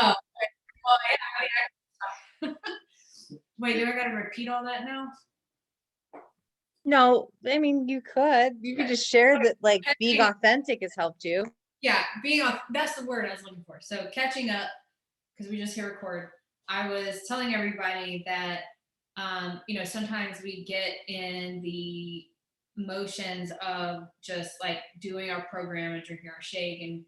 Oh, okay. Well, yeah, wait, do I gotta repeat all that now? No, I mean, you could just share that, like, being authentic has helped you. Yeah, being off, that's the word I was looking for. So catching up, because we just hit record. I was telling everybody that sometimes we get in the motions of just like doing our program and drinking our shake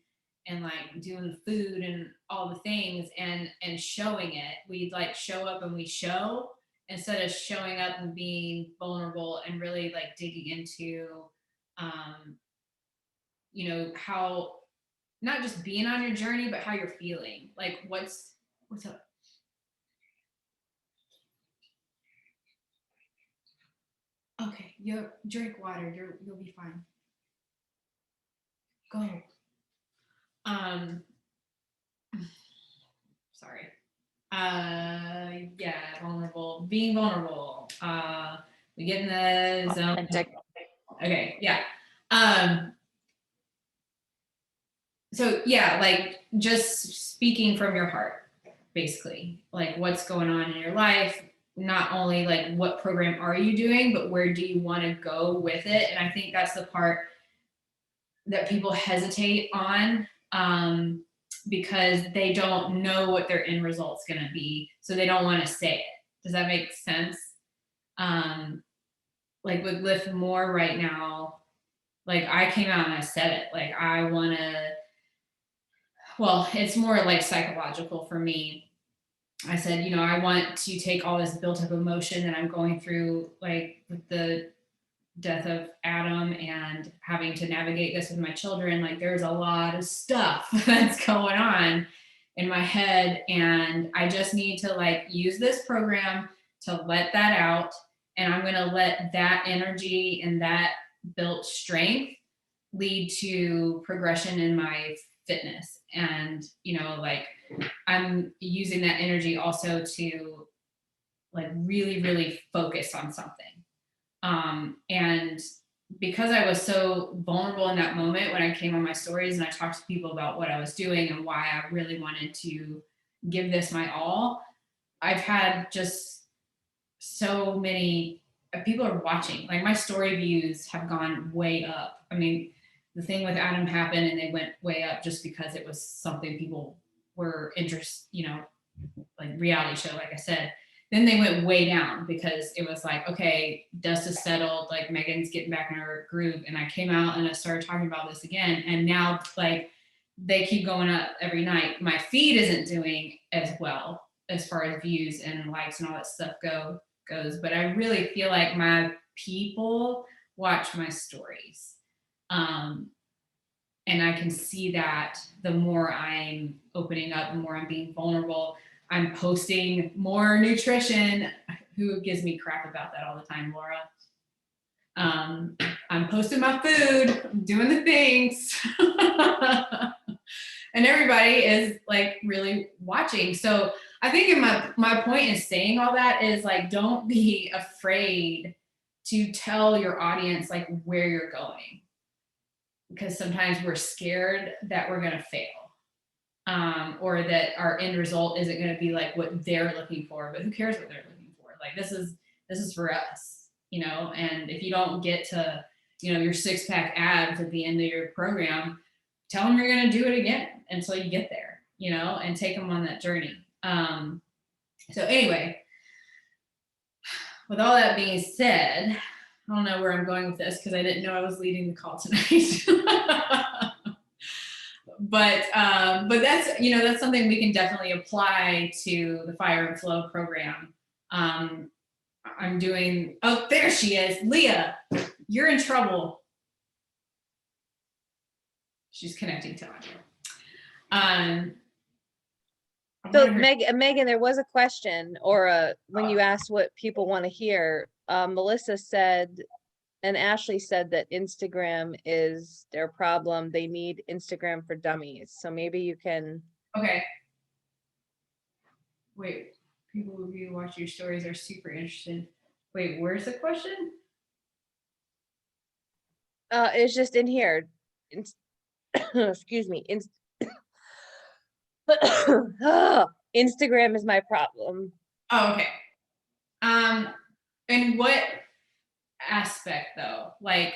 and like doing the food and all the things and showing it. We like show up and we show instead of showing up and being vulnerable and really like digging into um how not just being on your journey, but how you're feeling. Like what's up? Okay, you drink water. You'll be fine. Go. Um, sorry. Yeah, vulnerable. Being vulnerable. We get in the zone. Authentic. Okay, yeah. Um, so yeah, like just speaking from your heart, basically, like what's going on in your life. Not only like what program are you doing, but where do you want to go with it? And I think that's the part that people hesitate on, because they don't know what their end result's going to be, so they don't want to say it. Does that make sense? um, like with Lift More right now, like I came out and I said it, like I want to, well, it's more like psychological for me. I said, I want to take all this built up emotion that I'm going through, like with the death of Adam and having to navigate this with my children. Like there's a lot of stuff that's going on in my head. And I just need to like use this program to let that out. And I'm going to let that energy and that built strength lead to progression in my fitness. And, like I'm using that energy also to like really, really focus on something. And because I was so vulnerable in that moment when I came on my stories and I talked to people about what I was doing and why I really wanted to give this my all, I've had just so many people are watching. Like my story views have gone way up. I mean, the thing with Adam happened and they went way up just because it was something people were interested, like reality show, like I said. Then they went way down because it was like, okay, dust is settled, like Megan's getting back in her groove. And I came out and I started talking about this again. And now like they keep going up every night. My feed isn't doing as well as far as views and likes and all that stuff goes. But I really feel like my people watch my stories. And I can see that the more I'm opening up, the more I'm being vulnerable. I'm posting more nutrition. Who gives me crap about that all the time, Laura? I'm posting my food, I'm doing the things. And everybody is like really watching. So I think my point in saying all that is like, don't be afraid to tell your audience like where you're going. Because sometimes we're scared that we're going to fail. Or that our end result isn't going to be like what they're looking for, but who cares what they're looking for? Like this is for us, and if you don't get to, your 6-pack abs at the end of your program, tell them you're going to do it again until you get there, and take them on that journey. So anyway, with all that being said, I don't know where I'm going with this because I didn't know I was leading the call tonight. But that's something we can definitely apply to the Fire and Flow program. I'm doing, oh, there she is. Leah, you're in trouble. She's connecting to audio. So Megan, there was a question or when you asked what people want to hear, Melissa said, and Ashley said that Instagram is their problem. They need Instagram for dummies. So maybe you can. Okay. Wait, people who view watch your stories are super interested. Wait, where's the question? It's just in here. Excuse me. Instagram is my problem. Oh, okay. In what aspect though? Like,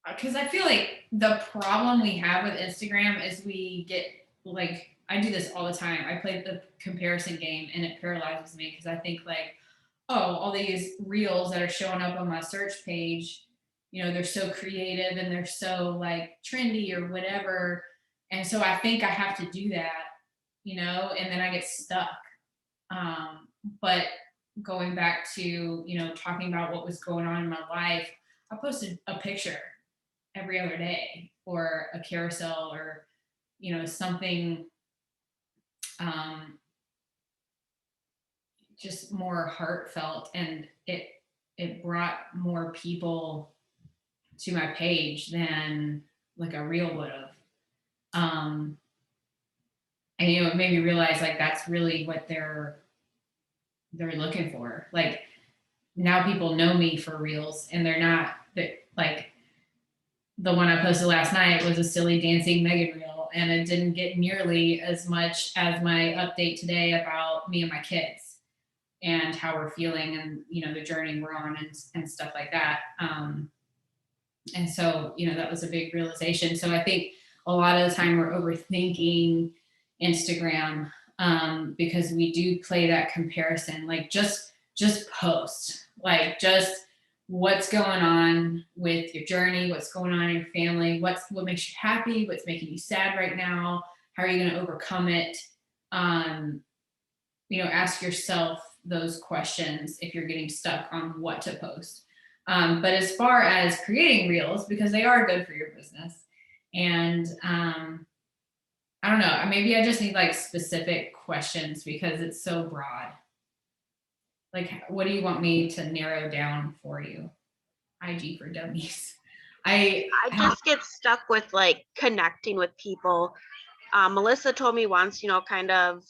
because I feel like the problem we have with Instagram is we get like, I do this all the time. I play the comparison game and it paralyzes me because I think like, oh, all these reels that are showing up on my search page, you know, they're so creative and they're so like trendy or whatever. And so I think I have to do that, you know, and then I get stuck. But going back to, you know, talking about what was going on in my life, I posted a picture every other day or a carousel or, you know, something um, just more heartfelt, and it brought more people to my page than like a reel would have. Um, and you know, it made me realize like that's really what they're looking for. Like now people know me for reels, and they're not that like the one I posted last night was a silly dancing Megan reel, and it didn't get nearly as much as my update today about me and my kids and how we're feeling and you know the journey we're on and stuff like that. And so you know that was a big realization. So I think a lot of the time we're overthinking Instagram because we do play that comparison. Like just post, like just what's going on with your journey, what's going on in your family, what makes you happy, what's making you sad right now, how are you going to overcome it. You know, ask yourself those questions if you're getting stuck on what to post. But as far as creating reels, because they are good for your business, and I don't know, maybe I just need like specific questions because it's so broad. Like, what do you want me to narrow down for you? IG for dummies. I I have, just get stuck with like connecting with people. Melissa told me once, kind of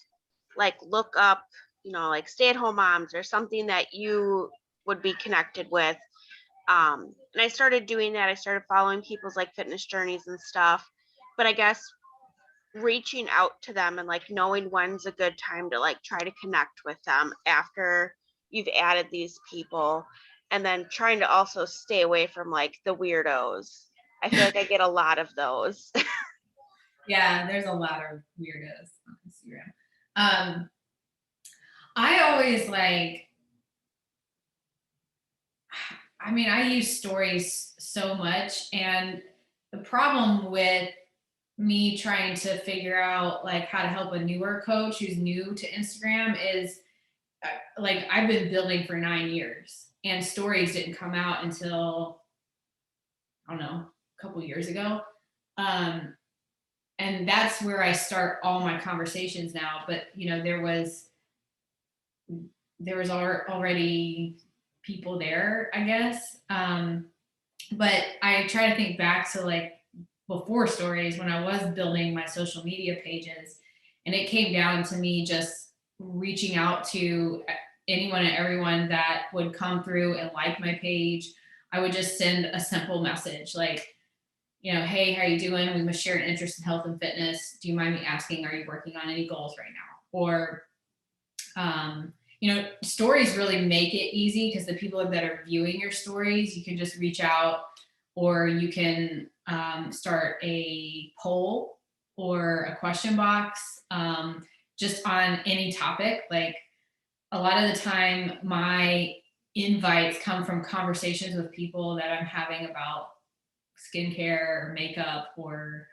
like look up, like stay-at-home moms or something that you would be connected with. And I started doing that. I started following people's like fitness journeys and stuff. But I guess reaching out to them and like knowing when's a good time to like try to connect with them after you've added these people, and then trying to also stay away from like the weirdos. I feel like I get a lot of those. yeah, there's a lot of weirdos on Instagram. I always like, I mean, I use stories so much, and the problem with me trying to figure out like how to help a newer coach who's new to Instagram is like I've been building for 9 years, and stories didn't come out until I don't know a couple years ago. Um, and that's where I start all my conversations now. But you know, there was already people there, I guess. But I try to think back to like before stories when I was building my social media pages, and it came down to me just reaching out to anyone and everyone that would come through and like my page. I would just send a simple message like, you know, hey, how you doing? We must share an interest in health and fitness. Do you mind me asking, are you working on any goals right now? Or, you know, stories really make it easy because the people that are viewing your stories, you can just reach out, or you can start a poll or a question box just on any topic. Like a lot of the time, my invites come from conversations with people that I'm having about skincare or makeup or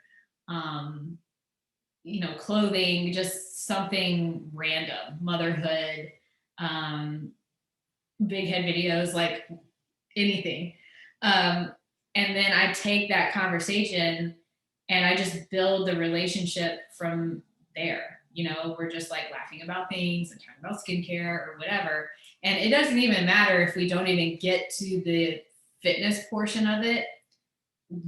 you know, clothing, just something random, motherhood, um, big head videos, like anything. Um, and then I take that conversation and I just build the relationship from there. You know, we're just like laughing about things and talking about skincare or whatever. And it doesn't even matter if we don't even get to the fitness portion of it.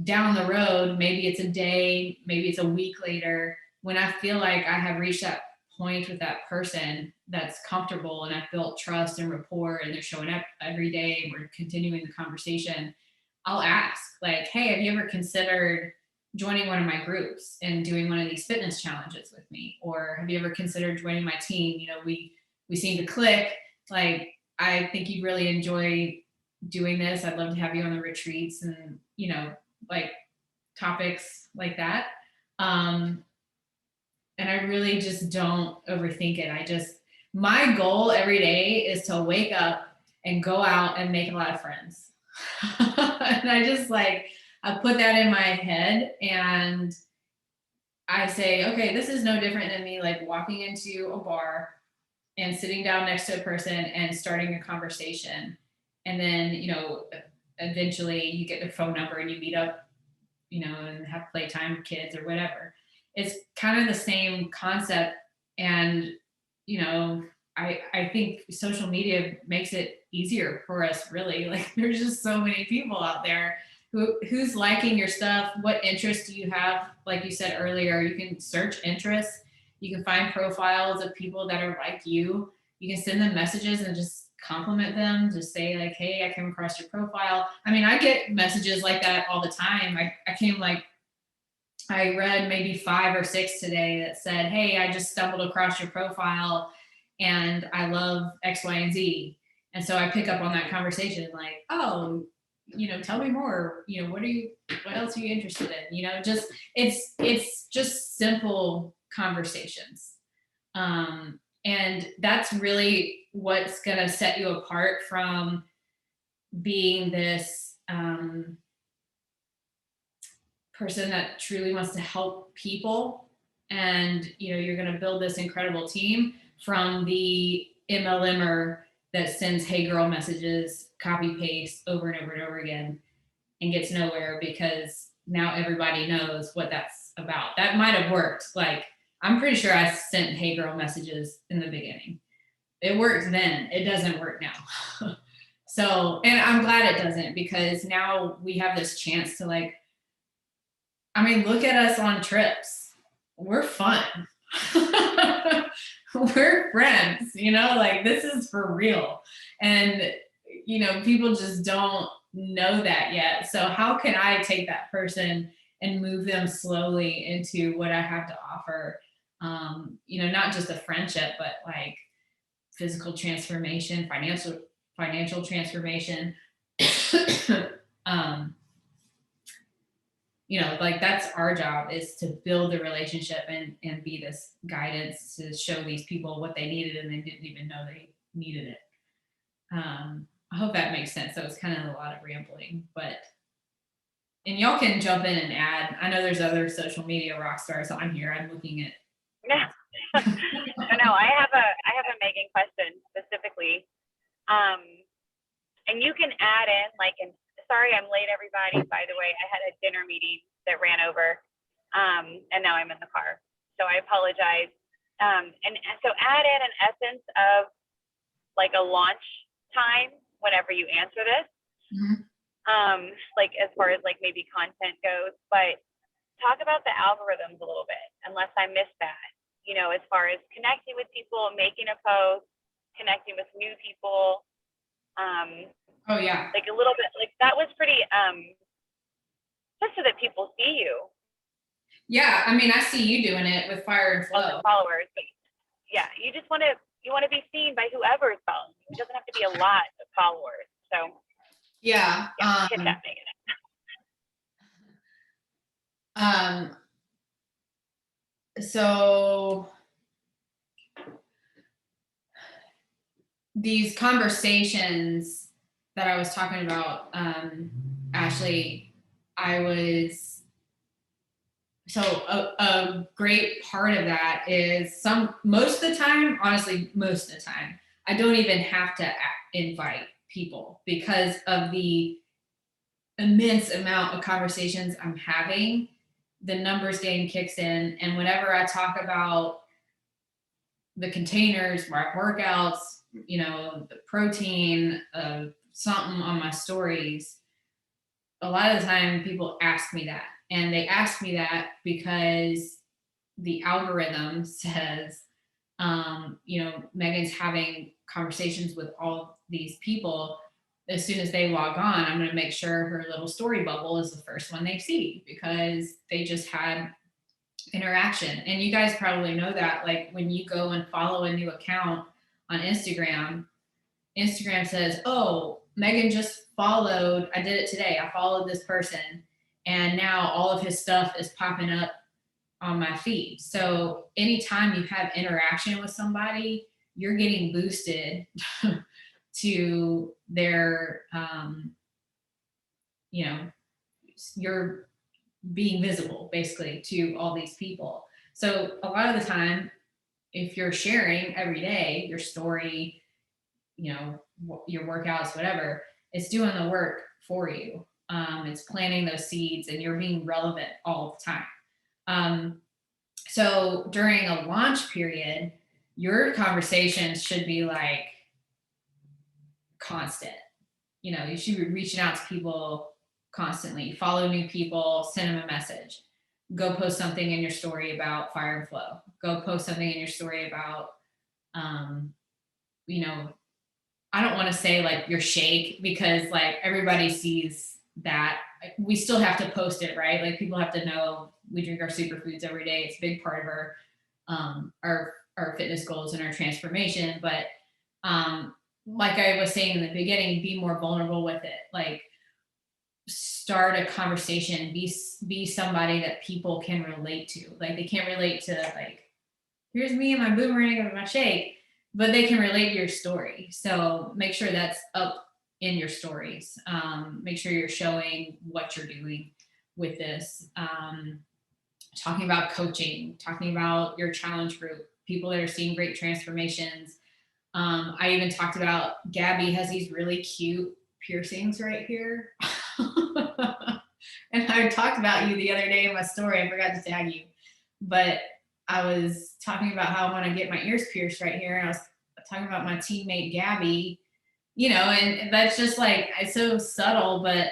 Down the road, maybe it's a day, maybe it's a week later, when I feel like I have reached that point with that person that's comfortable and I've built trust and rapport and they're showing up every day and we're continuing the conversation, I'll ask like, hey, have you ever considered joining one of my groups and doing one of these fitness challenges with me? Or have you ever considered joining my team? You know, we seem to click. Like, I think you'd really enjoy doing this. I'd love to have you on the retreats and, you know, like topics like that. And I really just don't overthink it. My goal every day is to wake up and go out and make a lot of friends. And I put that in my head and I say, okay, this is no different than me like walking into a bar and sitting down next to a person and starting a conversation. And then, you know, eventually you get their phone number and you meet up, you know, and have playtime with kids or whatever. It's kind of the same concept. And, you know, I think social media makes it easier for us, really. Like, there's just so many people out there who's liking your stuff. What interests do you have? Like you said earlier, you can search interests. You can find profiles of people that are like you. You can send them messages and just compliment them. Just say like, hey, I came across your profile. I mean, I get messages like that all the time. I read maybe 5 or 6 today that said, hey, I just stumbled across your profile and I love X, Y, and Z. And so I pick up on that conversation like, oh, you know, tell me more. You know, what else are you interested in? You know, just it's just simple conversations. And that's really what's gonna set you apart from being this person that truly wants to help people. And, you know, you're going to build this incredible team from the MLMer that sends hey girl messages, copy paste over and over and over again and gets nowhere because now everybody knows what that's about. That might have worked. Like, I'm pretty sure I sent hey girl messages in the beginning. It worked then. It doesn't work now. So, and I'm glad it doesn't, because now we have this chance to like, I mean, look at us on trips. We're fun. We're friends, you know, like this is for real. And, you know, people just don't know that yet. So how can I take that person and move them slowly into what I have to offer? You know, not just a friendship, but like physical transformation, financial transformation. You know, like that's our job, is to build the relationship and be this guidance to show these people what they needed and they didn't even know they needed it. I hope that makes sense. That was kind of a lot of rambling, and y'all can jump in and add. I know there's other social media rock stars on here. I'm looking at. No, I have a Megan question specifically. And you can add in like sorry, I'm late, everybody. By the way, I had a dinner meeting that ran over, and now I'm in the car. So I apologize. And so add in an essence of like a launch time whenever you answer this, like as far as like maybe content goes. But talk about the algorithms a little bit, unless I missed that. You know, as far as connecting with people, making a post, connecting with new people. Oh yeah. Like a little bit, like that was pretty, just so that people see you. Yeah, I mean, I see you doing it with Fire and Flow. Followers, but yeah, you want to be seen by whoever is following you. It doesn't have to be a lot of followers. So yeah, hit that, Megan. So these conversations that I was talking about, Ashley, a great part of that is most of the time, I don't even have to invite people because of the immense amount of conversations I'm having. The numbers game kicks in, and whenever I talk about the containers, my workouts, you know, the protein, something on my stories, a lot of the time people ask me that. And they ask me that because the algorithm says, you know, Megan's having conversations with all these people. as soon as they log on, I'm going to make sure her little story bubble is the first one they see, because they just had interaction. And you guys probably know that, like when you go and follow a new account on Instagram, Instagram says, oh, Megan just followed, I did it today, I followed this person, and now all of his stuff is popping up on my feed. So anytime you have interaction with somebody, you're getting boosted to their, you know, you're being visible basically to all these people. So a lot of the time, if you're sharing every day your story, you know, your workouts, whatever, it's doing the work for you. It's planting those seeds, and you're being relevant all the time. So during a launch period, your conversations should be like constant. You know, you should be reaching out to people constantly, follow new people, send them a message, go post something in your story about Fire and Flow, go post something in your story about, you know, I don't want to say like your shake, because like everybody sees that. We still have to post it, right? Like people have to know we drink our superfoods every day. It's a big part of our fitness goals and our transformation. But like I was saying in the beginning, be more vulnerable with it. Like start a conversation, be somebody that people can relate to. Like they can't relate to like, here's me and my boomerang and my shake, but they can relate to your story. So make sure that's up in your stories. Make sure you're showing what you're doing with this. Talking about coaching, talking about your challenge group, people that are seeing great transformations. I even talked about Gabby has these really cute piercings right here. And I talked about you the other day in my story. I forgot to tag you, but I was talking about how I want to get my ears pierced right here. And I was talking about my teammate Gabby, you know, and that's just like, it's so subtle, but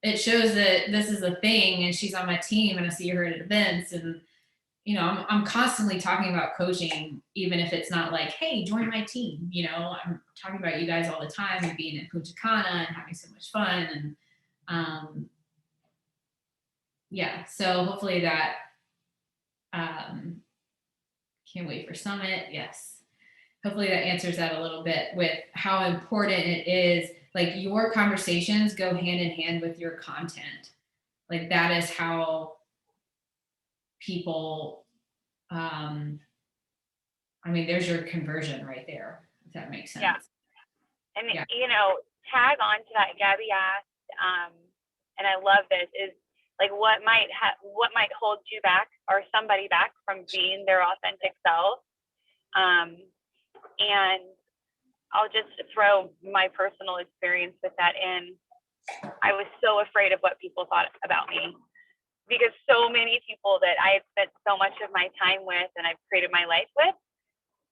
it shows that this is a thing, and she's on my team, and I see her at events, and you know, I'm constantly talking about coaching, even if it's not like, hey, join my team. You know, I'm talking about you guys all the time, and being in Punta Cana and having so much fun. And yeah, so hopefully that, can't wait for Summit. Yes. Hopefully that answers that a little bit with how important it is. Like your conversations go hand in hand with your content. Like that is how people, I mean, there's your conversion right there, if that makes sense. Yeah. And, Yeah. you know, tag on to that, Gabby asked, and I love this, is like what might hold you back or somebody back from being their authentic self. And I'll just throw my personal experience with that in. I was so afraid of what people thought about me, because so many people that I had spent so much of my time with and I've created my life with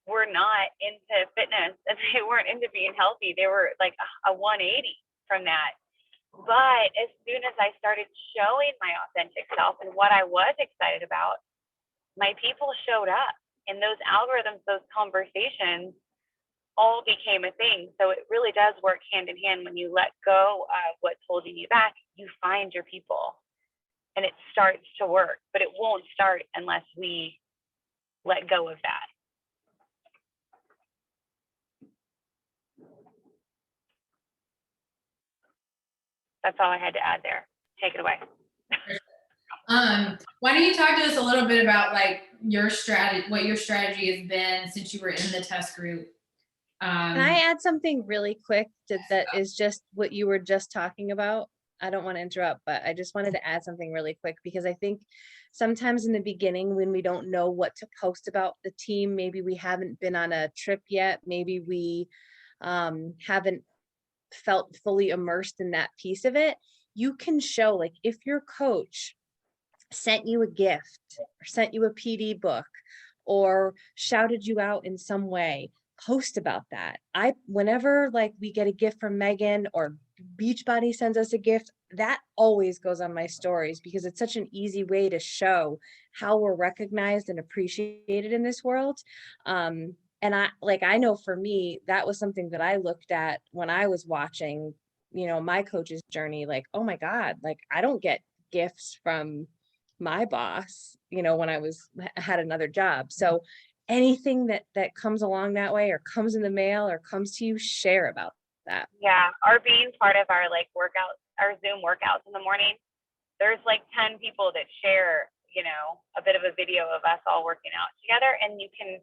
were not into fitness, and they weren't into being healthy. They were like a 180 from that. But as soon as I started showing my authentic self and what I was excited about, my people showed up, and those algorithms, those conversations all became a thing. So it really does work hand in hand. When you let go of what's holding you back, you find your people, and it starts to work. But it won't start unless we let go of that. That's all I had to add there. Take it away. Why don't you talk to us a little bit about like your strategy, what your strategy has been since you were in the test group? Can I add something really quick that is just what you were just talking about? I don't want to interrupt, but I just wanted to add something really quick, because I think sometimes in the beginning, when we don't know what to post about the team, maybe we haven't been on a trip yet, maybe we haven't felt fully immersed in that piece of it, you can show, like, if your coach sent you a gift or sent you a PD book or shouted you out in some way, post about that. Whenever like we get a gift from Megan or Beachbody sends us a gift, that always goes on my stories, because it's such an easy way to show how we're recognized and appreciated in this world. And I know for me, that was something that I looked at when I was watching my coach's journey, like, oh my God, like I don't get gifts from my boss, when I had another job. So anything that comes along that way or comes in the mail or comes to you, share about that. Yeah, or being part of our like workouts, our Zoom workouts in the morning. There's like 10 people that share, a bit of a video of us all working out together, and you can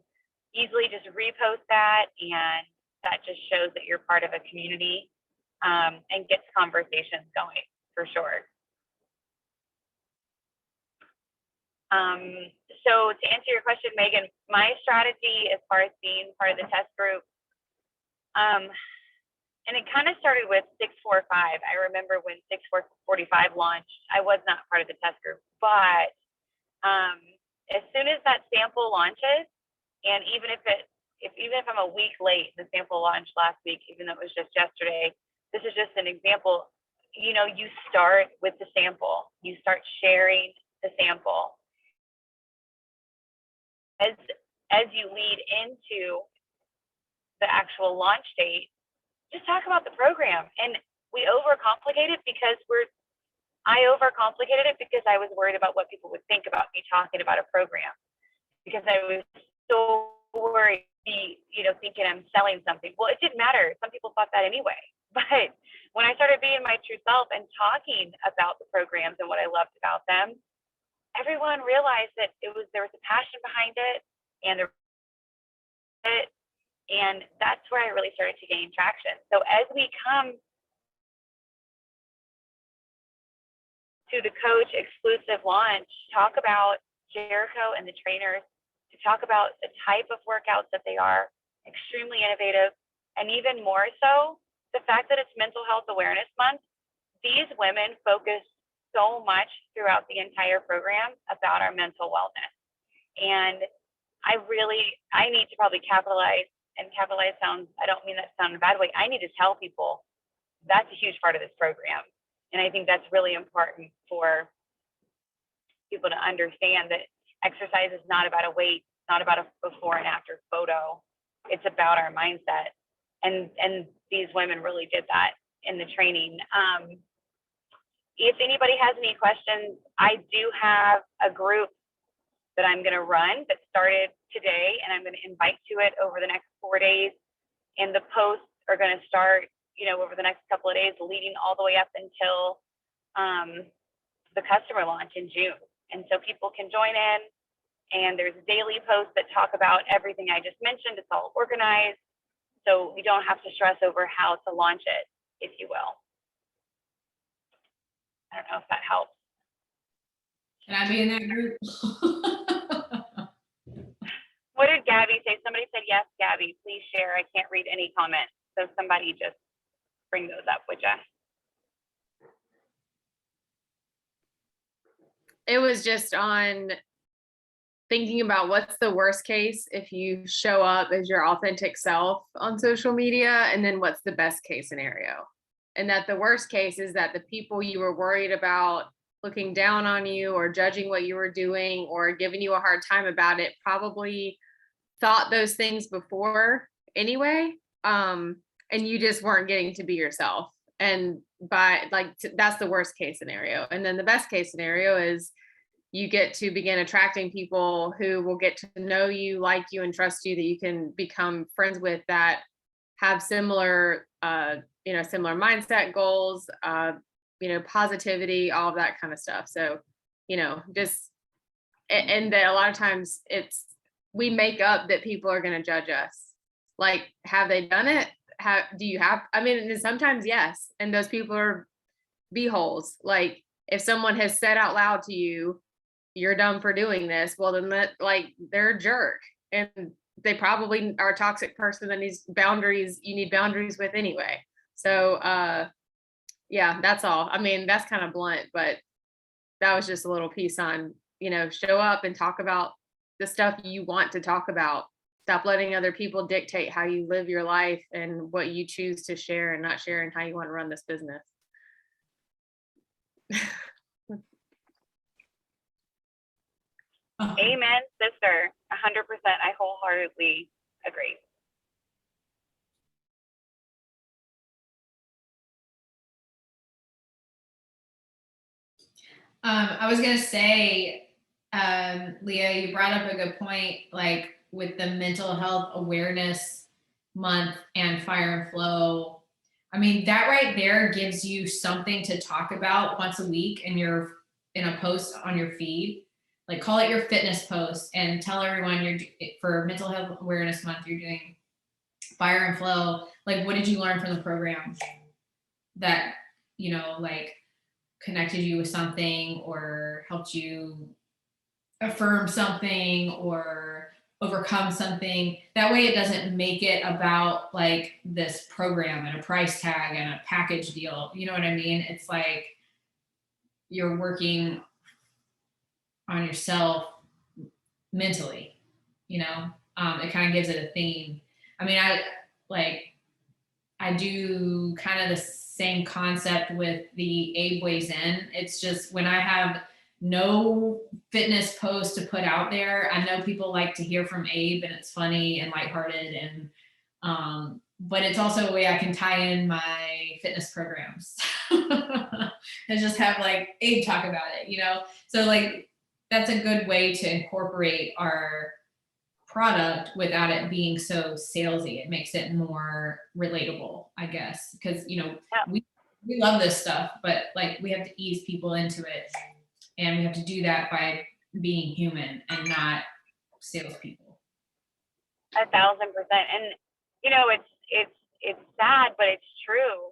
easily just repost that, and that just shows that you're part of a community, and gets conversations going for sure. So to answer your question, Megan, my strategy as far as being part of the test group, and it kind of started with 645. I remember when 645 launched, I was not part of the test group, but as soon as that sample launches, and even if I'm a week late, the sample launched last week, even though it was just yesterday, this is just an example. You start with the sample, you start sharing the sample. As you lead into the actual launch date, just talk about the program. And we overcomplicate it because I overcomplicated it because I was worried about what people would think about me talking about a program, because I was so worried, thinking I'm selling something. Well, it didn't matter. Some people thought that anyway. But when I started being my true self and talking about the programs and what I loved about them, everyone realized that there was a passion behind it, and that's where I really started to gain traction. So as we come to the coach exclusive launch, talk about Jericho and the trainers, to talk about the type of workouts that they are, extremely innovative, and even more so, the fact that it's Mental Health Awareness Month. These women focus so much throughout the entire program about our mental wellness. And I need to probably capitalize, and capitalize sounds, I don't mean that to sound in a bad way. I need to tell people that's a huge part of this program. And I think that's really important for people to understand that exercise is not about a weight, not about a before and after photo. It's about our mindset. And these women really did that in the training. If anybody has any questions, I do have a group that I'm going to run that started today, and I'm going to invite to it over the next 4 days. And the posts are going to start, over the next couple of days, leading all the way up until the customer launch in June. And so people can join in, and there's daily posts that talk about everything I just mentioned. It's all organized, so we don't have to stress over how to launch it, if you will. I don't know if that helps. Can I be in that group? What did Gabby say? Somebody said, yes, Gabby, please share. I can't read any comments. So somebody just bring those up, would you? It was just on thinking about what's the worst case if you show up as your authentic self on social media, and then what's the best case scenario. And that the worst case is that the people you were worried about looking down on you or judging what you were doing or giving you a hard time about it probably thought those things before anyway. And you just weren't getting to be yourself. And that's the worst case scenario. And then the best case scenario is you get to begin attracting people who will get to know you, like you, and trust you, that you can become friends with, that have similar, similar mindset, goals, positivity, all of that kind of stuff. So, and that a lot of times we make up that people are going to judge us. Like, have they done it? And sometimes yes. And those people are b-holes. Like, if someone has said out loud to you, you're dumb for doing this, well, then they're a jerk. And they probably are a toxic person that needs boundaries. You need boundaries with anyway. So, yeah, that's all. I mean, that's kind of blunt, but that was just a little piece on, show up and talk about the stuff you want to talk about. Stop letting other people dictate how you live your life and what you choose to share and not share, and how you want to run this business. Amen, sister. 100%. I wholeheartedly agree. I was gonna say, Leah, you brought up a good point, like with the mental health awareness month and fire and flow. I mean, that right there gives you something to talk about once a week in a post on your feed. Like call it your fitness post and tell everyone for mental health awareness month, you're doing fire and flow. Like, what did you learn from the program that, like connected you with something or helped you affirm something or overcome something? That way it doesn't make it about like this program and a price tag and a package deal. You know what I mean? It's like you're working on yourself mentally, it kind of gives it a theme. I mean, I do kind of the same concept with the Abe Weighs In. It's just when I have no fitness post to put out there, I know people like to hear from Abe and it's funny and lighthearted and but it's also a way I can tie in my fitness programs and just have like Abe talk about it, so like that's a good way to incorporate our product without it being so salesy. It makes it more relatable, I guess, because we love this stuff, but like we have to ease people into it, and we have to do that by being human and not salespeople. 1,000%. And it's sad, but it's true.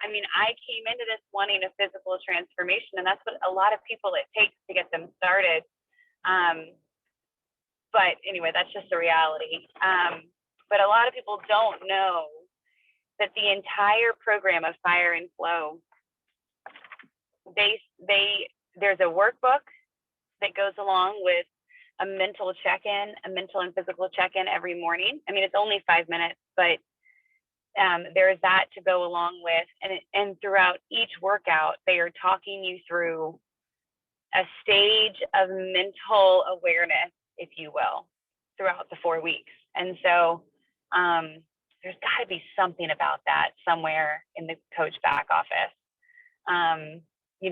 I mean, I came into this wanting a physical transformation, and that's what a lot of people it takes to get them started. But anyway, that's just the reality. But a lot of people don't know that the entire program of Fire and Flow, there's a workbook that goes along with a mental check-in, a mental and physical check-in every morning. I mean, it's only 5 minutes, but there's that to go along with. And throughout each workout, they are talking you through a stage of mental awareness, if you will, throughout the 4 weeks. And so there's got to be something about that somewhere in the coach back office.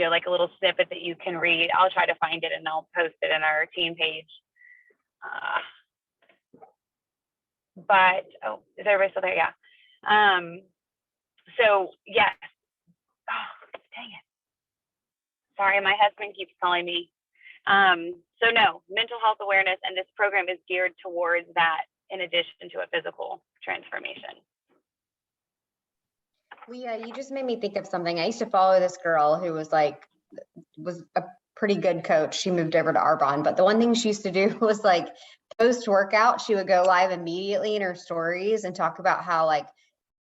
Like a little snippet that you can read. I'll try to find it and I'll post it in our team page. Is everybody still there? Yeah. So yes. Oh, dang it. Sorry, my husband keeps calling me. So no, mental health awareness, and this program is geared towards that in addition to a physical transformation. Leah, you just made me think of something. I used to follow this girl who was a pretty good coach. She moved over to Arbonne, but the one thing she used to do was like post workout, she would go live immediately in her stories and talk about how like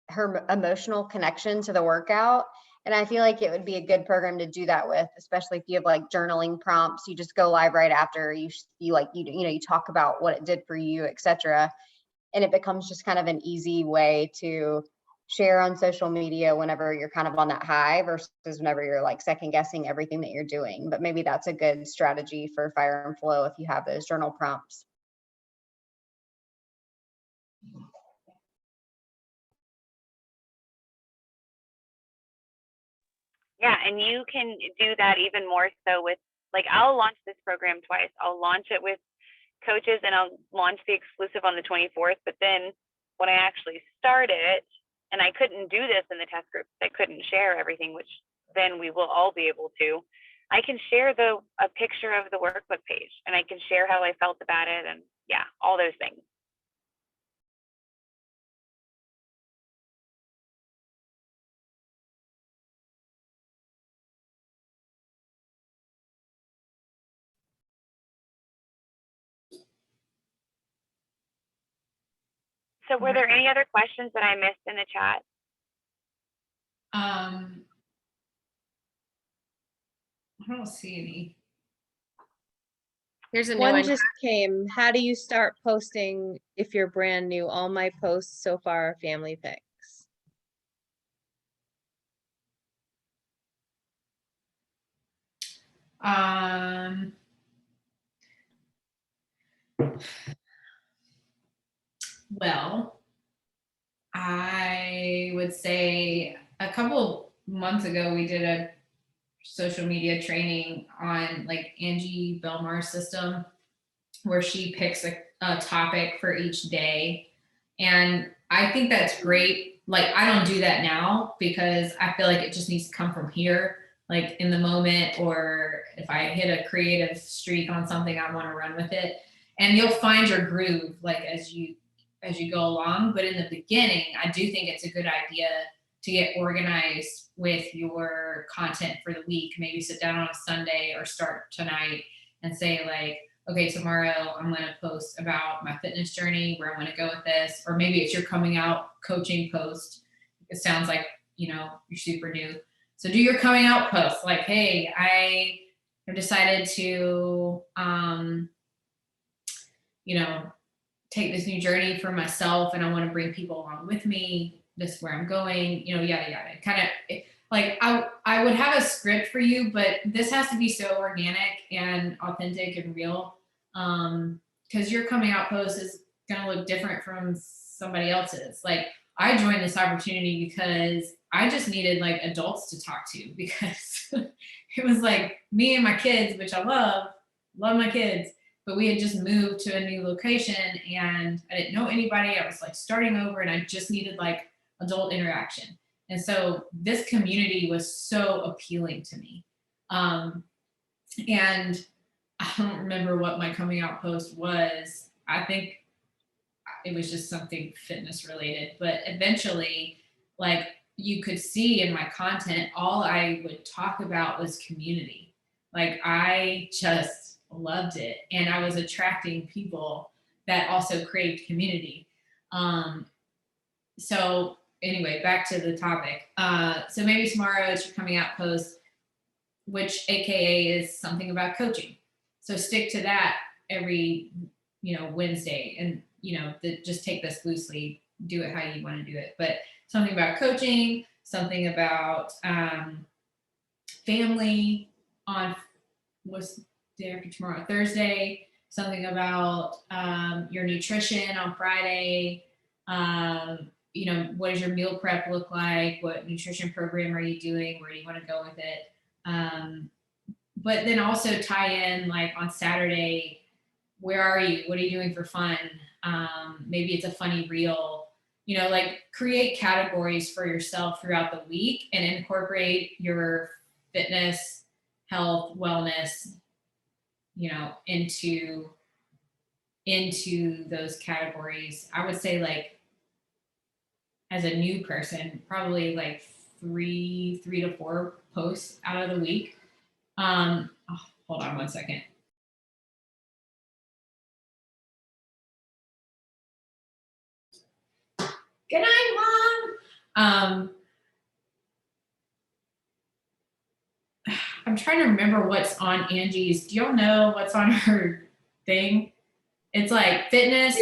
her emotional connection to the workout. And I feel like it would be a good program to do that with, especially if you have like journaling prompts. You just go live right after you talk about what it did for you, etc. And it becomes just kind of an easy way to share on social media whenever you're kind of on that high versus whenever you're like second guessing everything that you're doing. But maybe that's a good strategy for Fire and Flow if you have those journal prompts. Yeah, and you can do that even more so with, like, I'll launch this program twice. I'll launch it with coaches and I'll launch the exclusive on the 24th. But then when I actually start it, and I couldn't do this in the test groups, I couldn't share everything, which then we will all be able to. I can share a picture of the workbook page, and I can share how I felt about it, and yeah, all those things. So were there any other questions that I missed in the chat? I don't see any. Here's a new One one. just came. How do you start posting if you're brand new? All my posts so far are family pics. Well, I would say a couple months ago we did a social media training on like Angie Belmar's system, where she picks a topic for each day. And I think that's great. Like, I don't do that now because I feel like it just needs to come from here, like in the moment, or if I hit a creative streak on something, I want to run with it. And you'll find your groove like as you go along. But in the beginning, I do think it's a good idea to get organized with your content for the week. Maybe sit down on a Sunday or start tonight and say like, okay, tomorrow I'm going to post about my fitness journey, where I want to go with this. Or maybe it's your coming out coaching post. It sounds like, you're super new. So do your coming out post. Like, hey, I have decided to, take this new journey for myself, and I want to bring people along with me. This is where I'm going, yada, yada. Kind of like I would have a script for you, but this has to be so organic and authentic and real. Because your coming out post is going to look different from somebody else's. Like, I joined this opportunity because I just needed like adults to talk to, because it was like me and my kids, which I love my kids, but we had just moved to a new location and I didn't know anybody. I was like starting over and I just needed like adult interaction. And so this community was so appealing to me. And I don't remember what my coming out post was. I think it was just something fitness related, but eventually, like, you could see in my content, all I would talk about was community. Like, I just loved it. And I was attracting people that also craved community. So anyway, back to the topic. So maybe tomorrow it's your coming out post, which AKA is something about coaching. So stick to that every, Wednesday, and, just take this loosely, do it how you want to do it. But something about coaching, something about family on what's the day after tomorrow, Thursday, something about your nutrition on Friday. What does your meal prep look like? What nutrition program are you doing? Where do you want to go with it? But then also tie in, like, on Saturday, where are you? What are you doing for fun? Maybe it's a funny reel. Like, create categories for yourself throughout the week and incorporate your fitness, health, wellness, into those categories. I would say, like, as a new person, probably like three to four posts out of the week. Hold on one second. Good night, Mom. I'm trying to remember what's on Angie's. Do y'all know what's on her thing? It's like fitness,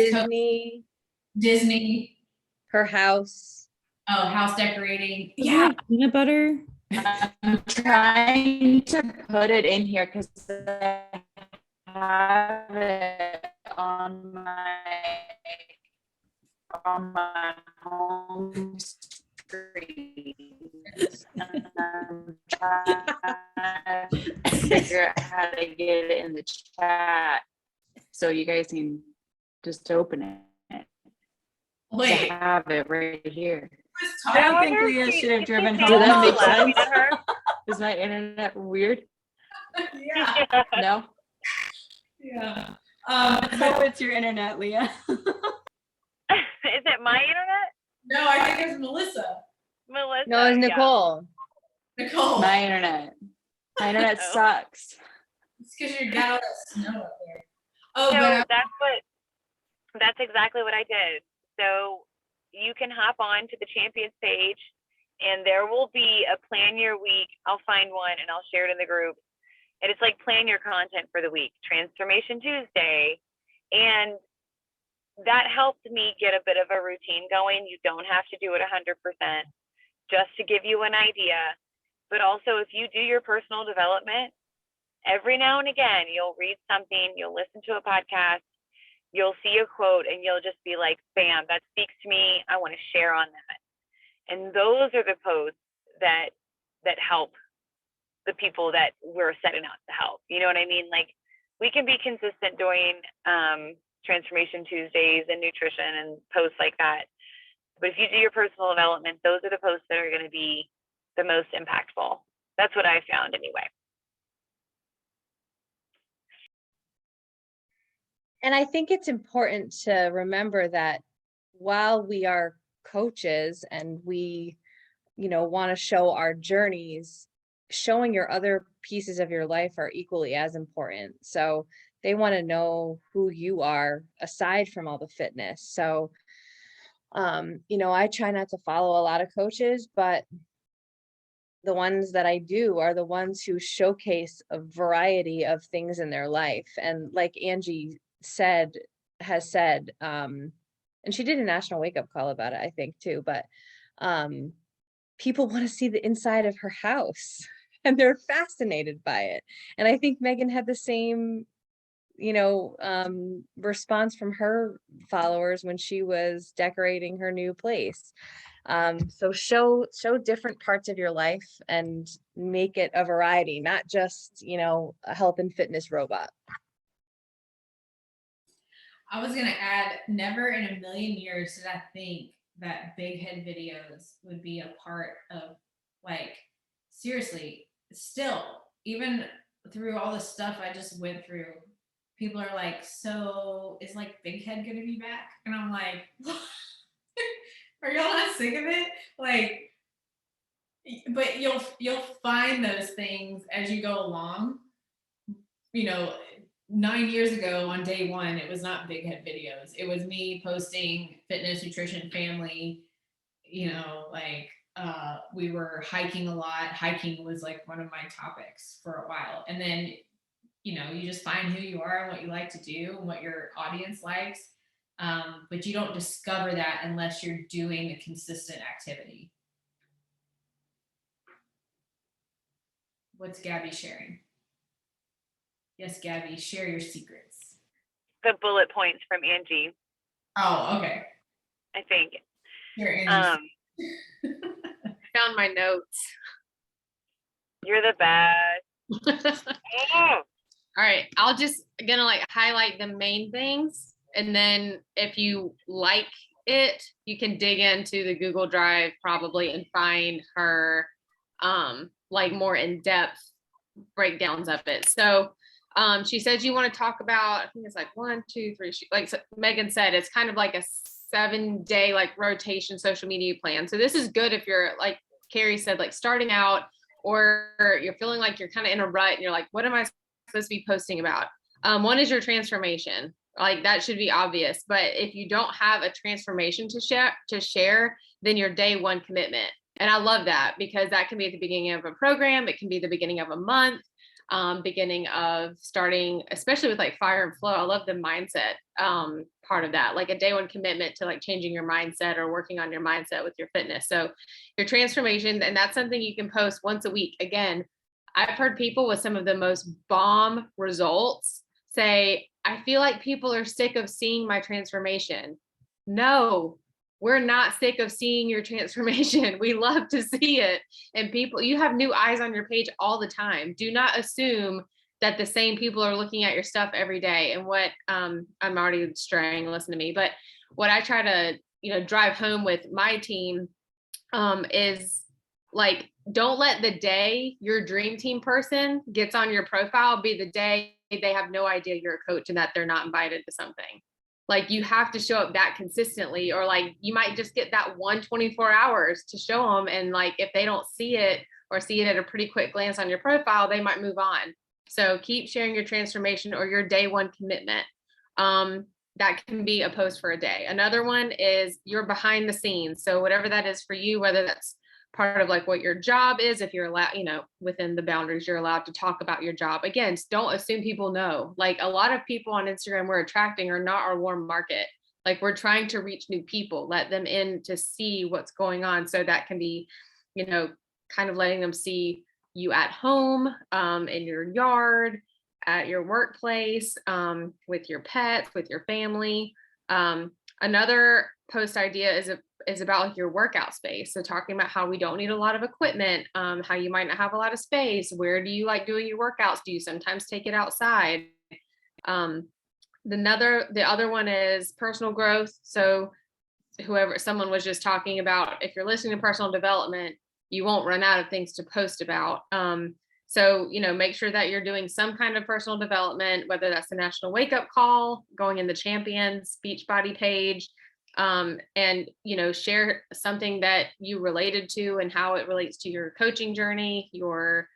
Disney, her house. Oh, house decorating. Isn't Yeah. it peanut butter. I'm trying to put it in here because I have it on my home screen. And I'm trying to figure out how to get it in the chat so you guys can just open it. Wait. I have it right here. I don't think Leah should have driven home. Did that make laughing sense? at her? Is my internet weird? Yeah. No? Yeah. So it's your internet, Leah. Is it my internet? No, I think it's Melissa. Melissa? No, it's yeah. Nicole. Nicole. My internet. My internet Oh. sucks. It's because you got all that snow up there. Oh, So but that's exactly what I did. So you can hop on to the Champions page and there will be a plan your week. I'll find one and I'll share it in the group. And it's like plan your content for the week, Transformation Tuesday. And that helped me get a bit of a routine going. You don't have to do it 100%, just to give you an idea. But also, if you do your personal development, every now and again, you'll read something, you'll listen to a podcast, you'll see a quote, and you'll just be like, bam, that speaks to me. I want to share on that. And those are the posts that help the people that we're setting out to help. You know what I mean? Like, we can be consistent doing Transformation Tuesdays and nutrition and posts like that. But if you do your personal development, those are the posts that are going to be the most impactful. That's what I found anyway. And I think it's important to remember that while we are coaches and we, want to show our journeys, showing your other pieces of your life are equally as important. So they want to know who you are aside from all the fitness. So, I try not to follow a lot of coaches, but the ones that I do are the ones who showcase a variety of things in their life. And like Angie has said, and she did a national wake up call about it, I think too, but people want to see the inside of her house and they're fascinated by it. And I think Megan had the same, response from her followers when she was decorating her new place. So show different parts of your life and make it a variety, not just, a health and fitness robot. I was gonna add, never in a million years did I think that big head videos would be a part of, like, seriously, still, even through all the stuff I just went through, people are like, so is like big head gonna be back? And I'm like, what? Are y'all not sick of it? Like, but you'll find those things as you go along. 9 years ago on day one, it was not big head videos. It was me posting fitness, nutrition, family, we were hiking a lot. Hiking was like one of my topics for a while. And then, you just find who you are and what you like to do and what your audience likes. But you don't discover that unless you're doing a consistent activity. What's Gabby sharing? Yes, Gabby, share your secrets. The bullet points from Angie, Oh, okay. I think. Here, Angie. Found my notes. You're the best. Oh, All right, I'll just gonna highlight the main things, and then if you like it, you can dig into the Google Drive probably and find her more in-depth breakdowns of it. So she said you want to talk about, I think it's 1, 2, 3. Like Megan said, it's kind of like a 7-day rotation social media plan. So this is good if you're, like Carrie said, starting out, or you're feeling like you're kind of in a rut and you're like, what am I supposed to be posting about? One is your transformation. That should be obvious. But if you don't have a transformation to share, then your day one commitment. And I love that, because that can be at the beginning of a program. It can be the beginning of a month, beginning of starting, especially with Fire and Flow. I love the mindset part of that, a day one commitment to changing your mindset or working on your mindset with your fitness. So your transformation, and that's something you can post once a week. Again, I've heard people with some of the most bomb results say, I feel like people are sick of seeing my transformation. No, we're not sick of seeing your transformation. We love to see it. And you have new eyes on your page all the time. Do not assume that the same people are looking at your stuff every day. And what I'm already straying, listen to me, but what I try to, drive home with my team is don't let the day your dream team person gets on your profile be the day they have no idea you're a coach and that they're not invited to something. You have to show up that consistently, or you might just get that 24 hours to show them. And if they don't see it or see it at a pretty quick glance on your profile, they might move on. So keep sharing your transformation or your day one commitment. That can be a post for a day. Another one is your behind the scenes. So whatever that is for you, whether that's part of what your job is, if you're allowed, within the boundaries, you're allowed to talk about your job. Again, don't assume people know. A lot of people on Instagram we're attracting are not our warm market. We're trying to reach new people, let them in to see what's going on. So that can be, kind of letting them see you at home, in your yard, at your workplace, with your pets, with your family. Another post idea is is about like your workout space. So talking about how we don't need a lot of equipment, how you might not have a lot of space. Where do you like doing your workouts? Do you sometimes take it outside? The other one is personal growth. So someone was just talking about, if you're listening to personal development, you won't run out of things to post about. So, make sure that you're doing some kind of personal development, whether that's the National Wake Up Call, going in the Champions Beachbody page, and, share something that you related to and how it relates to your coaching journey, your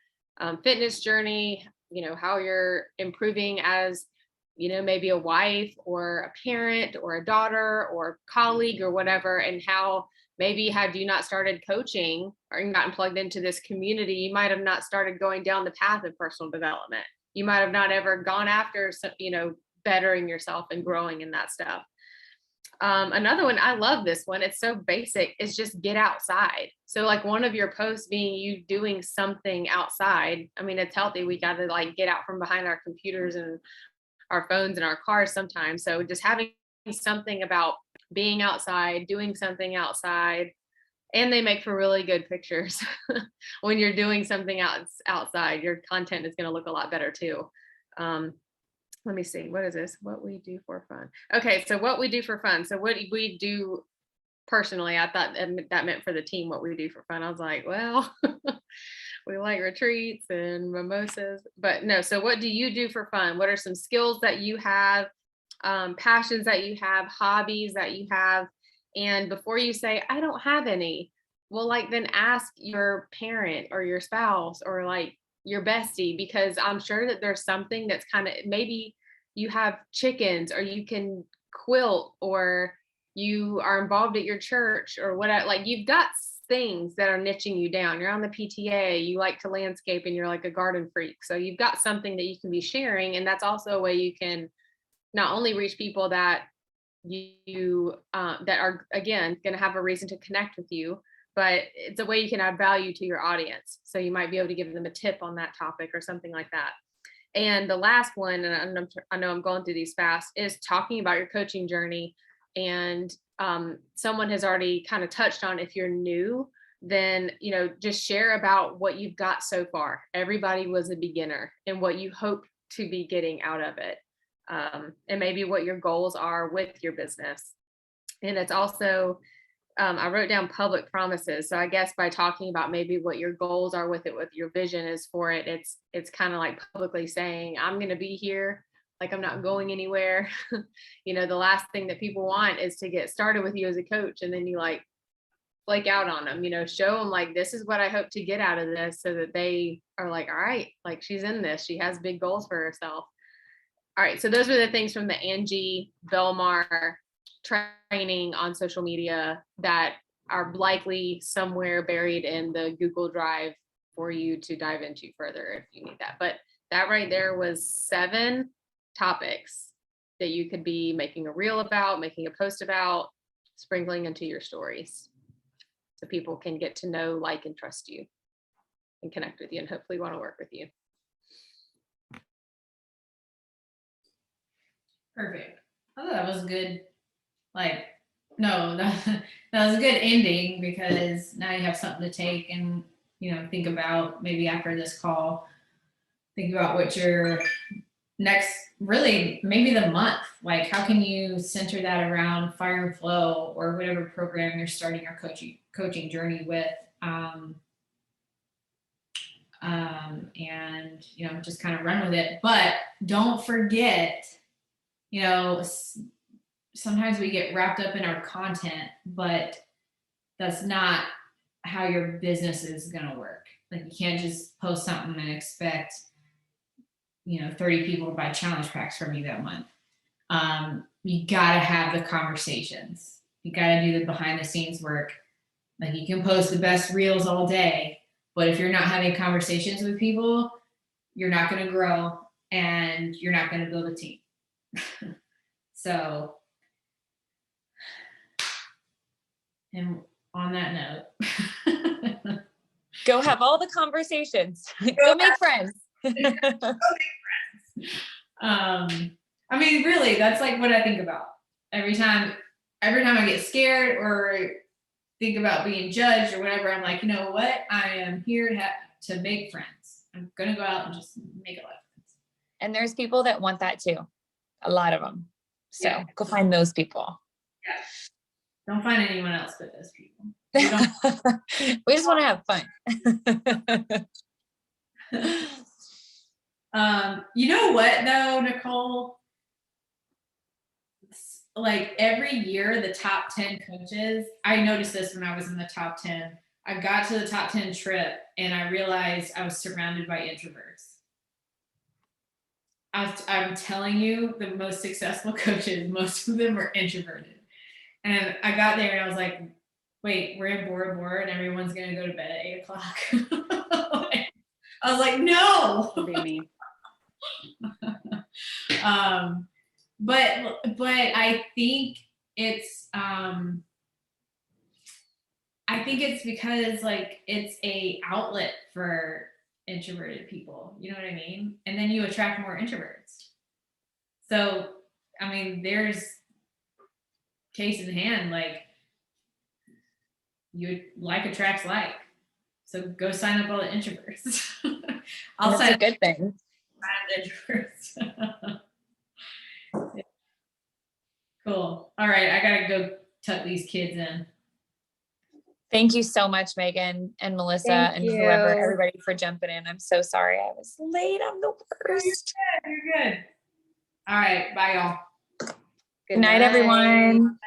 fitness journey, how you're improving as, maybe a wife or a parent or a daughter or colleague or whatever, and how maybe had you not started coaching or gotten plugged into this community, you might have not started going down the path of personal development. You might have not ever gone after, bettering yourself and growing in that stuff. Another one, I love this one. It's so basic. Is just get outside. So like one of your posts being you doing something outside. I mean, it's healthy. We got to like get out from behind our computers and our phones and our cars sometimes. So just having something about being outside, doing something outside, and they make for really good pictures. When you're doing something outside, your content is going to look a lot better too. Let me see, what is this? What we do for fun. Okay, so what we do for fun. So what we do personally, I thought that meant for the team, what we do for fun. I was like, well, we like retreats and mimosas, but no. So what do you do for fun? What are some skills that you have? Passions that you have, hobbies that you have. And before you say, I don't have any, well, like then ask your parent or your spouse or like your bestie, because I'm sure that there's something that's kind of, maybe you have chickens or you can quilt or you are involved at your church or whatever. Like you've got things that are niching you down. You're on the PTA, you like to landscape and you're like a garden freak. So you've got something that you can be sharing. And that's also a way you can not only reach people that you that are again going to have a reason to connect with you, but it's a way you can add value to your audience. So you might be able to give them a tip on that topic or something like that. And the last one, and I know I'm going through these fast, is talking about your coaching journey. And someone has already kind of touched on, if you're new, then just share about what you've got so far. Everybody was a beginner, and what you hope to be getting out of it. And maybe what your goals are with your business. And it's also, I wrote down public promises. So I guess by talking about maybe what your goals are with it, what your vision is for it, it's kind of like publicly saying, I'm going to be here, like I'm not going anywhere. The last thing that people want is to get started with you as a coach, and then you like flake out on them, show them like, this is what I hope to get out of this, so that they are like, all right, like she's in this, she has big goals for herself. All right, so those are the things from the Angie Belmar training on social media that are likely somewhere buried in the Google Drive for you to dive into further if you need that. But that right there was 7 topics that you could be making a reel about, making a post about, sprinkling into your stories, so people can get to know, like, and trust you and connect with you and hopefully want to work with you. Perfect. I thought that was good. Like, no, that was a good ending, because now you have something to take and, think about maybe after this call, think about what your next, really maybe the month, like how can you center that around Fire and Flow or whatever program you're starting your coaching journey with. And, just kind of run with it, but don't forget, sometimes we get wrapped up in our content, but that's not how your business is going to work. Like you can't just post something and expect, 30 people to buy challenge packs from you that month. You got to have the conversations. You got to do the behind the scenes work. Like you can post the best reels all day, but if you're not having conversations with people, you're not going to grow and you're not going to build a team. So, and on that note, go have all the conversations. Go make friends. I mean, really, that's like what I think about every time I get scared or think about being judged or whatever. I'm like, you know what? I am here to make friends. I'm gonna go out and just make a lot of friends. And there's people that want that too. A lot of them. So Yeah. go find those people. Yeah. Don't find anyone else but those people. We just want to have fun. You know what though, Nicole? Like every year, the top 10 coaches, I noticed this when I was in the top 10. I got to the top 10 trip and I realized I was surrounded by introverts. I'm telling you, the most successful coaches, most of them are introverted. And I got there and I was like, wait, we're in Bora Bora and everyone's gonna go to bed at 8 o'clock. I was like, no. That'd be me. But I think it's because like it's a outlet for introverted people, you know what I mean? And then you attract more introverts. So I mean, there's case in hand, like you like attracts like. So go sign up all the introverts. I'll That's sign a good thing. up introverts. Cool. All right, I gotta go tuck these kids in. Thank you so much, Megan and Melissa Thank and whoever, you. everybody for jumping in. I'm so sorry I was late. I'm the worst. You're good. All right, bye y'all. Good Good night, everyone.